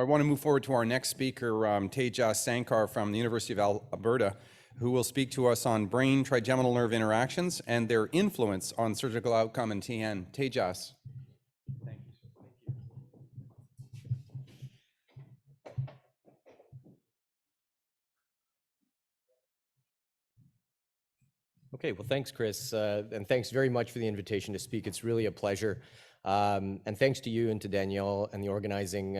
I want to move forward to our next speaker, Tejas Sankar from the University of Alberta, who will speak to us on brain-trigeminal nerve interactions and their influence on surgical outcome in TN. Tejas. Thank you. Okay, well, thanks, Chris, and thanks very much for the invitation to speak. It's really a pleasure. And thanks to you and to Danielle and the organizing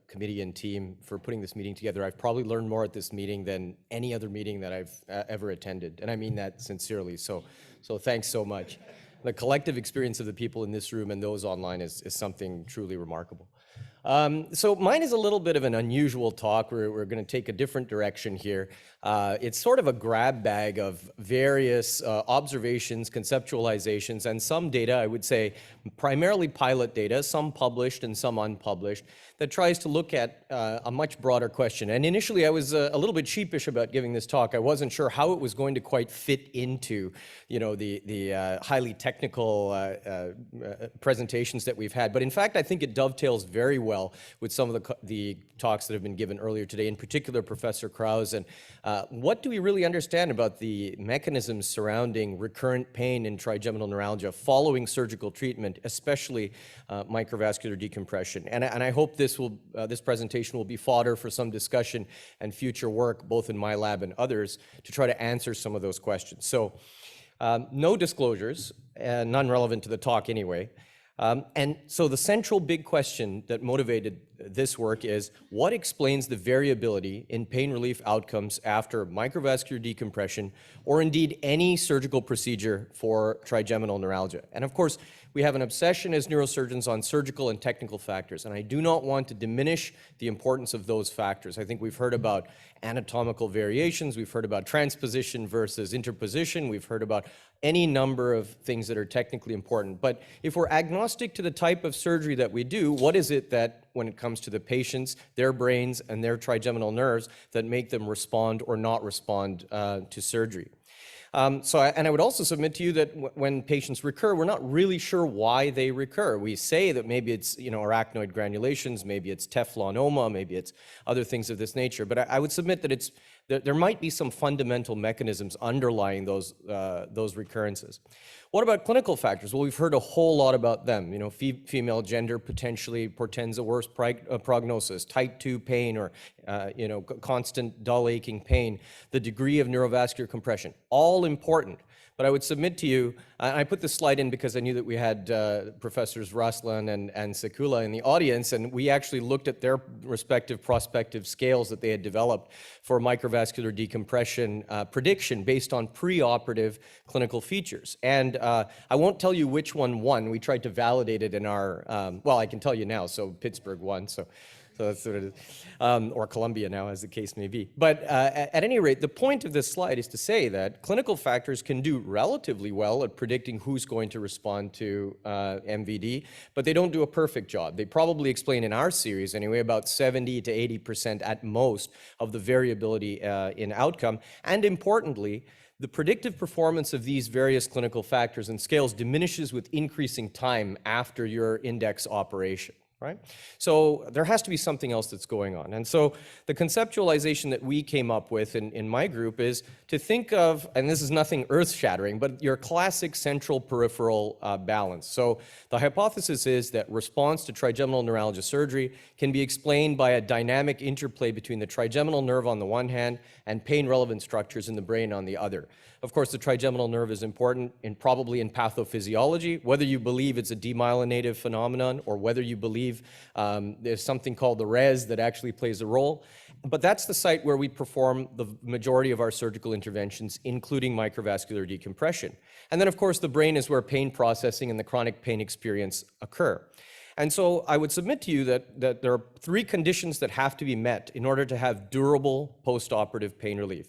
committee and team for putting this meeting together. I've probably learned more at this meeting than any other meeting that I've ever attended, and I mean that sincerely. So thanks so much. The collective experience of the people in this room and those online is something truly remarkable. So mine is a little bit of an unusual talk. We're going to take a different direction here. It's sort of a grab bag of various observations, conceptualizations, and some data, I would say primarily pilot data, some published and some unpublished, that tries to look at a much broader question. And initially I was a little bit sheepish about giving this talk. I wasn't sure how it was going to quite fit into, you know, the highly technical presentations that we've had. But in fact, I think it dovetails very well with some of the talks that have been given earlier today, in particular Professor Krause. And what do we really understand about the mechanisms surrounding recurrent pain in trigeminal neuralgia following surgical treatment, especially microvascular decompression? And I hope this presentation will be fodder for some discussion and future work, both in my lab and others, to try to answer some of those questions. So no disclosures, none relevant to the talk anyway. And so the central big question that motivated this work is, what explains the variability in pain relief outcomes after microvascular decompression, or indeed any surgical procedure for trigeminal neuralgia? And of course, we have an obsession as neurosurgeons on surgical and technical factors, and I do not want to diminish the importance of those factors. I think we've heard about anatomical variations, we've heard about transposition versus interposition, we've heard about any number of things that are technically important. But if we're agnostic to the type of surgery that we do, what is it that, when it comes to the patients, their brains, and their trigeminal nerves, that make them respond or not respond to surgery? And I would also submit to you that when patients recur, we're not really sure why they recur. We say that maybe it's, you know, arachnoid granulations, maybe it's teflonoma, maybe it's other things of this nature. But I would submit that there might be some fundamental mechanisms underlying those recurrences. What about clinical factors? Well, we've heard a whole lot about them. You know, female gender potentially portends a worse prognosis, type 2 pain, or you know, constant dull aching pain, the degree of neurovascular compression, all important. But I would submit to you, and I put this slide in because I knew that we had Professors Ruslan and Sekula in the audience, and we actually looked at their respective prospective scales that they had developed for microvascular decompression prediction based on preoperative clinical features. And I won't tell you which one won. We tried to validate it in our, well, I can tell you now, so Pittsburgh won, so that's what it is, or Columbia now, as the case may be. But at any rate, the point of this slide is to say that clinical factors can do relatively well at predicting who's going to respond to MVD, but they don't do a perfect job. They probably explain, in our series anyway, about 70 to 80% at most of the variability in outcome. And importantly, the predictive performance of these various clinical factors and scales diminishes with increasing time after your index operation. Right? So there has to be something else that's going on. And so the conceptualization that we came up with in my group is to think of, and this is nothing earth-shattering, but your classic central peripheral balance. So the hypothesis is that response to trigeminal neuralgia surgery can be explained by a dynamic interplay between the trigeminal nerve on the one hand and pain-relevant structures in the brain on the other. Of course, the trigeminal nerve is important probably in pathophysiology, whether you believe it's a demyelinative phenomenon or whether you believe there's something called the res that actually plays a role. But that's the site where we perform the majority of our surgical interventions, including microvascular decompression. And then, of course, the brain is where pain processing and the chronic pain experience occur. And so I would submit to you that there are three conditions that have to be met in order to have durable postoperative pain relief.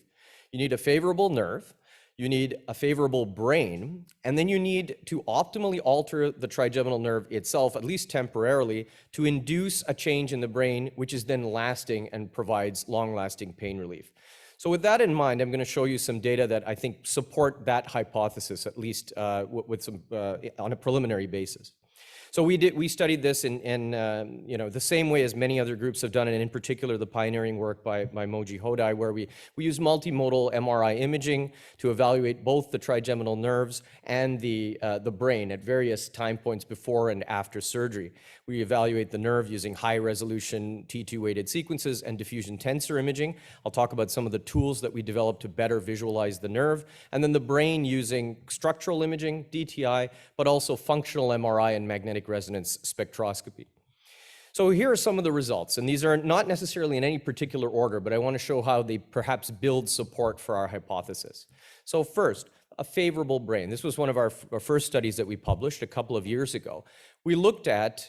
You need a favorable nerve, you need a favorable brain, and then you need to optimally alter the trigeminal nerve itself, at least temporarily, to induce a change in the brain, which is then lasting and provides long-lasting pain relief. So with that in mind, I'm going to show you some data that I think support that hypothesis, at least with some, on a preliminary basis. So we studied this in the same way as many other groups have done, and in particular the pioneering work by Moji Hodai, where we use multimodal MRI imaging to evaluate both the trigeminal nerves and the brain at various time points before and after surgery. We evaluate the nerve using high-resolution T2-weighted sequences and diffusion tensor imaging. I'll talk about some of the tools that we developed to better visualize the nerve, and then the brain using structural imaging, DTI, but also functional MRI and magnetic resonance spectroscopy. So here are some of the results, and these are not necessarily in any particular order, but I want to show how they perhaps build support for our hypothesis. So first, a favorable brain. This was one of our first studies that we published a couple of years ago. We looked at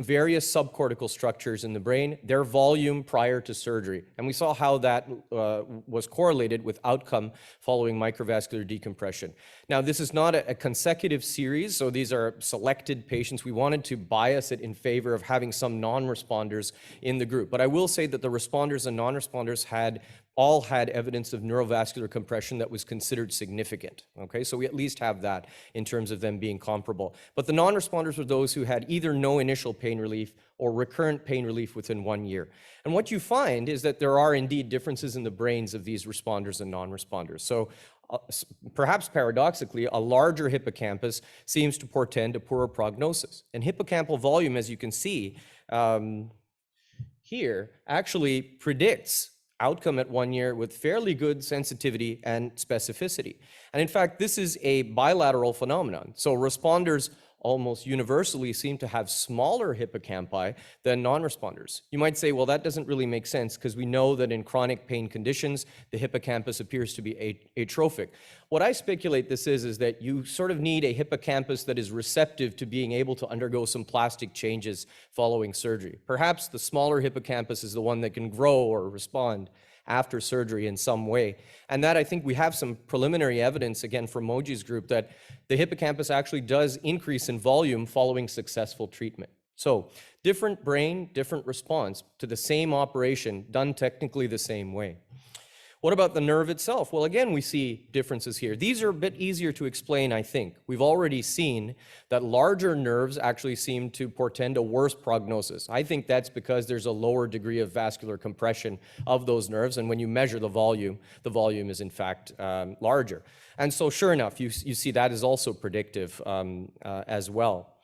various subcortical structures in the brain, their volume prior to surgery, and we saw how that was correlated with outcome following microvascular decompression. Now, this is not a consecutive series, so these are selected patients. We wanted to bias it in favor of having some non-responders in the group, but I will say that the responders and non-responders all had evidence of neurovascular compression that was considered significant, okay? So we at least have that in terms of them being comparable. But the non-responders were those who had either no initial pain relief or recurrent pain relief within 1 year. And what you find is that there are indeed differences in the brains of these responders and non-responders. So perhaps paradoxically, a larger hippocampus seems to portend a poorer prognosis. And hippocampal volume, as you can see here, actually predicts outcome at 1 year with fairly good sensitivity and specificity. And in fact, this is a bilateral phenomenon. So responders almost universally seem to have smaller hippocampi than non-responders. You might say, well, that doesn't really make sense because we know that in chronic pain conditions, the hippocampus appears to be atrophic. What I speculate this is that you sort of need a hippocampus that is receptive to being able to undergo some plastic changes following surgery. Perhaps the smaller hippocampus is the one that can grow or respond after surgery in some way. And that, I think we have some preliminary evidence, again, from Moji's group, that the hippocampus actually does increase in volume following successful treatment. So different brain, different response to the same operation done technically the same way. What about the nerve itself? Well, again, we see differences here. These are a bit easier to explain, I think. We've already seen that larger nerves actually seem to portend a worse prognosis. I think that's because there's a lower degree of vascular compression of those nerves, and when you measure the volume is in fact larger. And so sure enough, you see that is also predictive as well.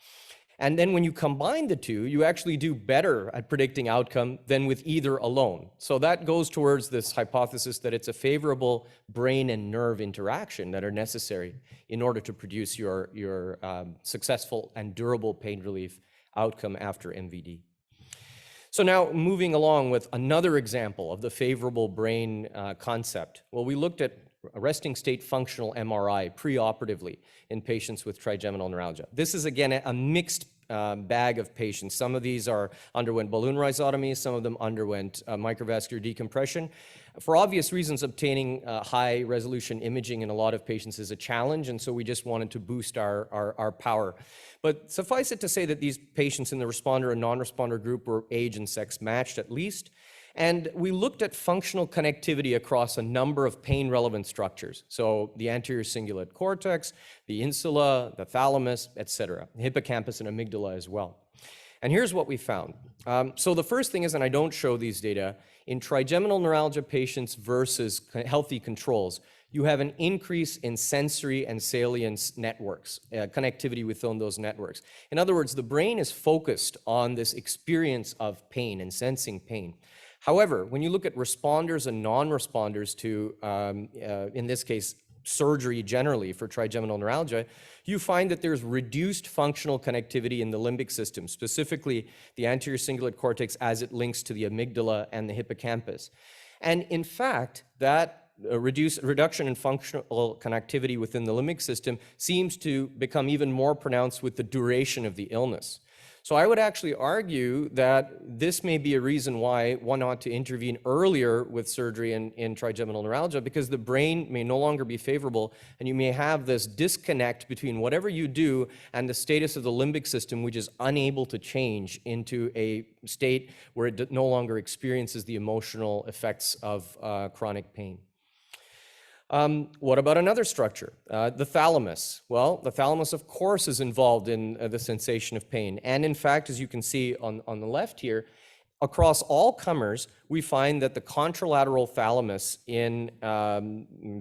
And then when you combine the two, you actually do better at predicting outcome than with either alone. So that goes towards this hypothesis that it's a favorable brain and nerve interaction that are necessary in order to produce your successful and durable pain relief outcome after MVD. So now moving along with another example of the favorable brain concept. Well, we looked at resting state functional MRI preoperatively in patients with trigeminal neuralgia. This is again a mixed bag of patients. Some of these underwent balloon rhizotomy, some of them underwent microvascular decompression. For obvious reasons, obtaining high resolution imaging in a lot of patients is a challenge, and so we just wanted to boost our power. But suffice it to say that these patients in the responder and non-responder group were age and sex matched at least. And we looked at functional connectivity across a number of pain-relevant structures. So the anterior cingulate cortex, the insula, the thalamus, etc., hippocampus and amygdala as well. And here's what we found. So the first thing is, and I don't show these data, in trigeminal neuralgia patients versus healthy controls, you have an increase in sensory and salience networks, connectivity within those networks. In other words, the brain is focused on this experience of pain and sensing pain. However, when you look at responders and non-responders to, in this case, surgery generally for trigeminal neuralgia, you find that there's reduced functional connectivity in the limbic system, specifically the anterior cingulate cortex as it links to the amygdala and the hippocampus. And in fact, that reduction in functional connectivity within the limbic system seems to become even more pronounced with the duration of the illness. So I would actually argue that this may be a reason why one ought to intervene earlier with surgery in trigeminal neuralgia, because the brain may no longer be favorable, and you may have this disconnect between whatever you do and the status of the limbic system, which is unable to change into a state where it no longer experiences the emotional effects of chronic pain. What about another structure? The thalamus. Well, the thalamus, of course, is involved in the sensation of pain. And in fact, as you can see on the left here, across all comers, we find that the contralateral thalamus in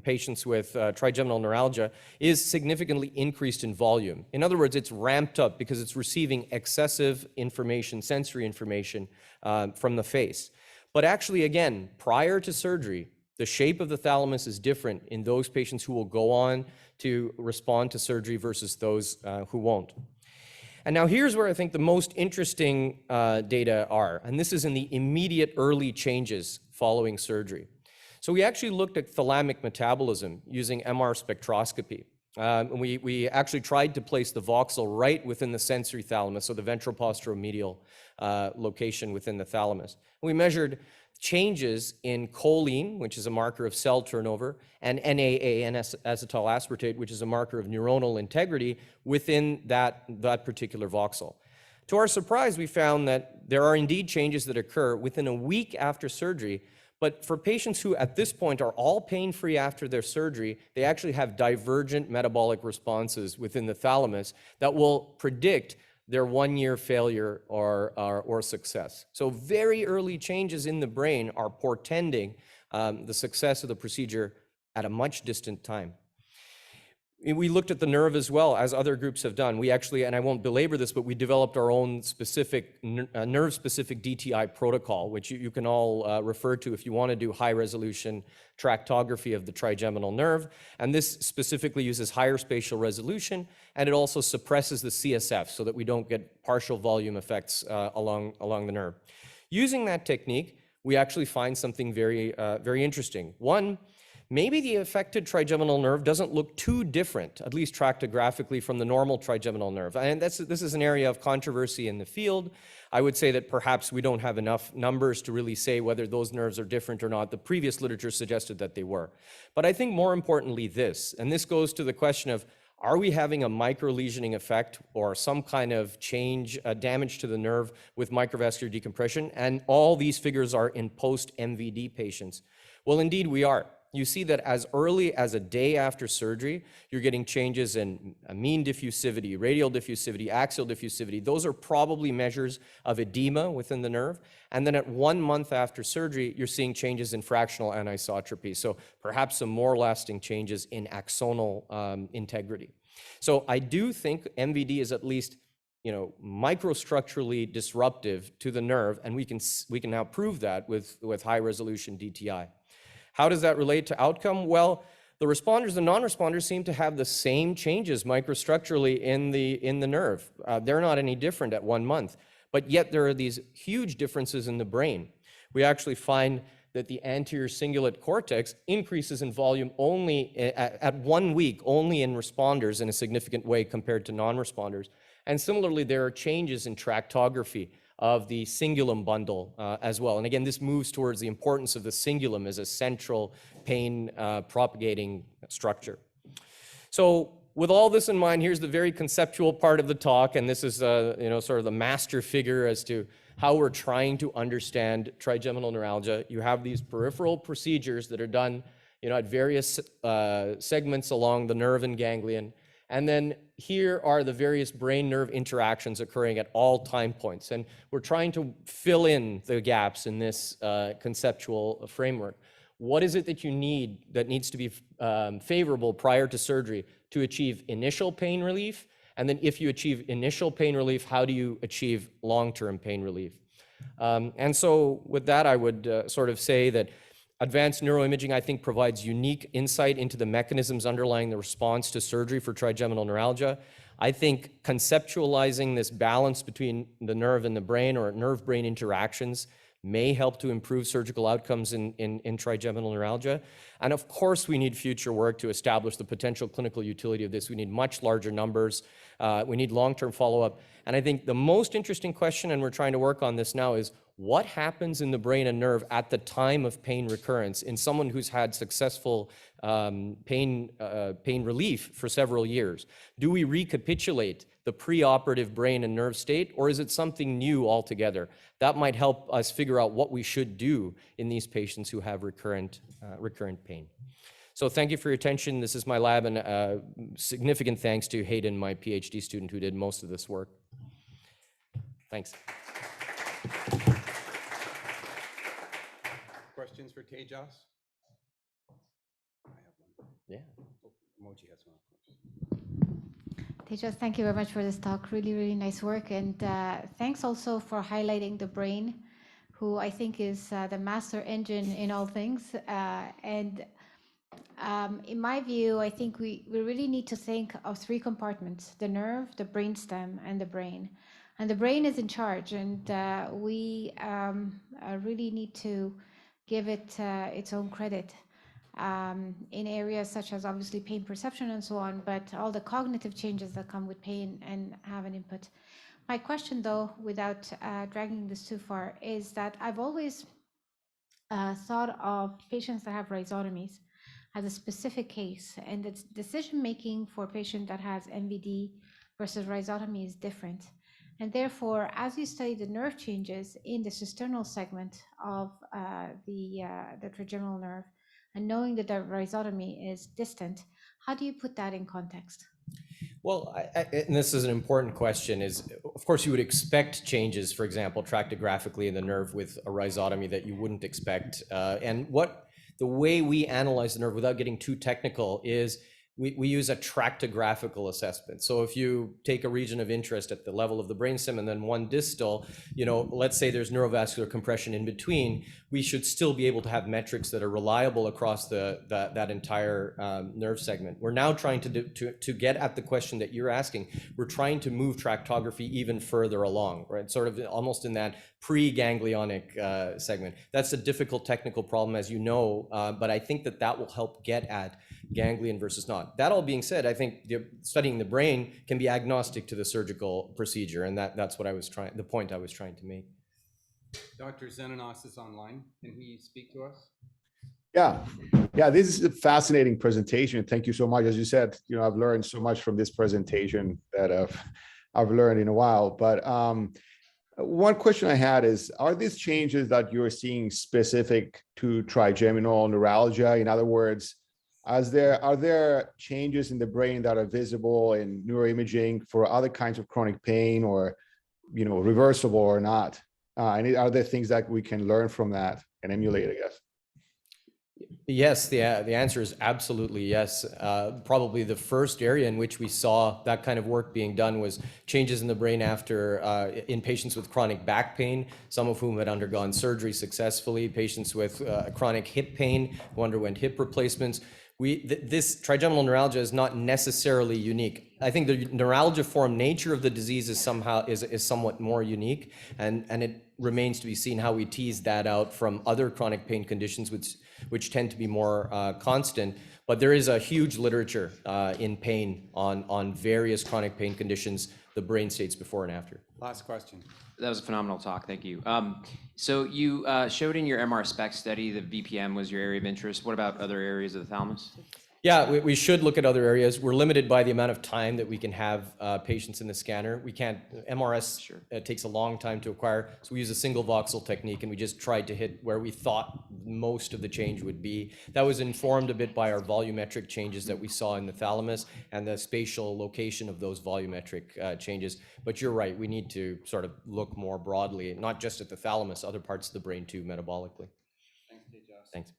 patients with trigeminal neuralgia is significantly increased in volume. In other words, it's ramped up because it's receiving excessive information, sensory information from the face. But actually, again, prior to surgery, the shape of the thalamus is different in those patients who will go on to respond to surgery versus those who won't. And now here's where I think the most interesting data are, and this is in the immediate early changes following surgery. So we actually looked at thalamic metabolism using MR spectroscopy. We actually tried to place the voxel right within the sensory thalamus, so the ventroposteromedial location within the thalamus. We measured changes in choline, which is a marker of cell turnover, and NAA, N-acetyl aspartate, which is a marker of neuronal integrity within that particular voxel. To our surprise, we found that there are indeed changes that occur within a week after surgery, but for patients who at this point are all pain-free after their surgery, they actually have divergent metabolic responses within the thalamus that will predict their one-year failure or success. So very early changes in the brain are portending the success of the procedure at a much distant time. We looked at the nerve as well, as other groups have done. We actually, and I won't belabor this, but we developed our own specific nerve-specific DTI protocol, which you can all refer to if you want to do high-resolution tractography of the trigeminal nerve. And this specifically uses higher spatial resolution, and it also suppresses the CSF so that we don't get partial volume effects along the nerve. Using that technique, we actually find something very interesting. One, maybe the affected trigeminal nerve doesn't look too different, at least tractographically, from the normal trigeminal nerve. And this is an area of controversy in the field. I would say that perhaps we don't have enough numbers to really say whether those nerves are different or not. The previous literature suggested that they were. But I think more importantly this, and this goes to the question of, are we having a microlesioning effect or some kind of change, damage to the nerve with microvascular decompression? And all these figures are in post-MVD patients. Well, indeed we are. You see that as early as a day after surgery, you're getting changes in mean diffusivity, radial diffusivity, axial diffusivity. Those are probably measures of edema within the nerve. And then at 1 month after surgery, you're seeing changes in fractional anisotropy. So perhaps some more lasting changes in axonal integrity. So I do think MVD is at least microstructurally disruptive to the nerve, and we can now prove that with high resolution DTI. How does that relate to outcome? Well, the responders and non-responders seem to have the same changes microstructurally in the nerve. They're not any different at 1 month, but yet there are these huge differences in the brain. We actually find that the anterior cingulate cortex increases in volume only at 1 week, only in responders in a significant way compared to non-responders. And similarly, there are changes in tractography of the cingulum bundle as well. And again, this moves towards the importance of the cingulum as a central pain propagating structure. So with all this in mind, here's the very conceptual part of the talk, and this is sort of the master figure as to how we're trying to understand trigeminal neuralgia. You have these peripheral procedures that are done at various segments along the nerve and ganglion. And then here are the various brain-nerve interactions occurring at all time points. And we're trying to fill in the gaps in this conceptual framework. What is it that you need that needs to be favorable prior to surgery to achieve initial pain relief? And then if you achieve initial pain relief, how do you achieve long-term pain relief? And so with that, I would sort of say that advanced neuroimaging, I think, provides unique insight into the mechanisms underlying the response to surgery for trigeminal neuralgia. I think conceptualizing this balance between the nerve and the brain, or nerve-brain interactions, may help to improve surgical outcomes in trigeminal neuralgia. And of course, we need future work to establish the potential clinical utility of this. We need much larger numbers. We need long-term follow-up. And I think the most interesting question, and we're trying to work on this now, is what happens in the brain and nerve at the time of pain recurrence in someone who's had successful pain relief for several years? Do we recapitulate the preoperative brain and nerve state, or is it something new altogether? That might help us figure out what we should do in these patients who have recurrent pain. So thank you for your attention. This is my lab, and significant thanks to Hayden, my PhD student, who did most of this work. Thanks. Questions for Tejas? I have one. Yeah. Moji has one. Tejas, thank you very much for this talk. Really, really nice work. And thanks also for highlighting the brain, who I think is the master engine in all things. In my view, I think we really need to think of three compartments: the nerve, the brainstem, and the brain. And the brain is in charge, and we really need to give it its own credit in areas such as obviously pain perception and so on, but all the cognitive changes that come with pain and have an input. My question, though, without dragging this too far, is that I've always thought of patients that have rhizotomies as a specific case, and the decision making for a patient that has MVD versus rhizotomy is different. And therefore, as you study the nerve changes in the cisternal segment of the trigeminal nerve, and knowing that the rhizotomy is distant, how do you put that in context? Well, and this is an important question, is of course you would expect changes, for example, tractographically in the nerve with a rhizotomy that you wouldn't expect. And the way we analyze the nerve, without getting too technical, is we use a tractographical assessment. So if you take a region of interest at the level of the brainstem and then one distal, let's say there's neurovascular compression in between, we should still be able to have metrics that are reliable across that entire nerve segment. We're now trying to get at the question that you're asking. We're trying to move tractography even further along, right? Sort of almost in that pre-ganglionic segment. That's a difficult technical problem, as you know, but I think that will help get at ganglion versus not. That all being said, I think studying the brain can be agnostic to the surgical procedure, and that's what the point I was trying to make. Dr. Zenonos is online. Can he speak to us? Yeah, this is a fascinating presentation. Thank you so much. As you said, I've learned so much from this presentation that I've learned in a while. But one question I had is, are these changes that you're seeing specific to trigeminal neuralgia? In other words, are there changes in the brain that are visible in neuroimaging for other kinds of chronic pain, or reversible or not? And are there things that we can learn from that and emulate, I guess? Yes, the answer is absolutely yes. Probably the first area in which we saw that kind of work being done was changes in the brain after in patients with chronic back pain, some of whom had undergone surgery successfully, patients with chronic hip pain who underwent hip replacements. This trigeminal neuralgia is not necessarily unique. I think the neuralgiform nature of the disease is somewhat more unique, and it remains to be seen how we tease that out from other chronic pain conditions, which tend to be more constant. But there is a huge literature in pain on various chronic pain conditions, the brain states before and after. Last question. That was a phenomenal talk. Thank you. So you showed in your MR spec study that VPM was your area of interest. What about other areas of the thalamus? Yeah, we should look at other areas. We're limited by the amount of time that we can have patients in the scanner. We can't, MRS takes a long time to acquire, so we use a single voxel technique, and we just tried to hit where we thought most of the change would be. That was informed a bit by our volumetric changes that we saw in the thalamus and the spatial location of those volumetric changes. But you're right, we need to sort of look more broadly, not just at the thalamus, other parts of the brain too, metabolically. Thanks, Tejas. Thanks.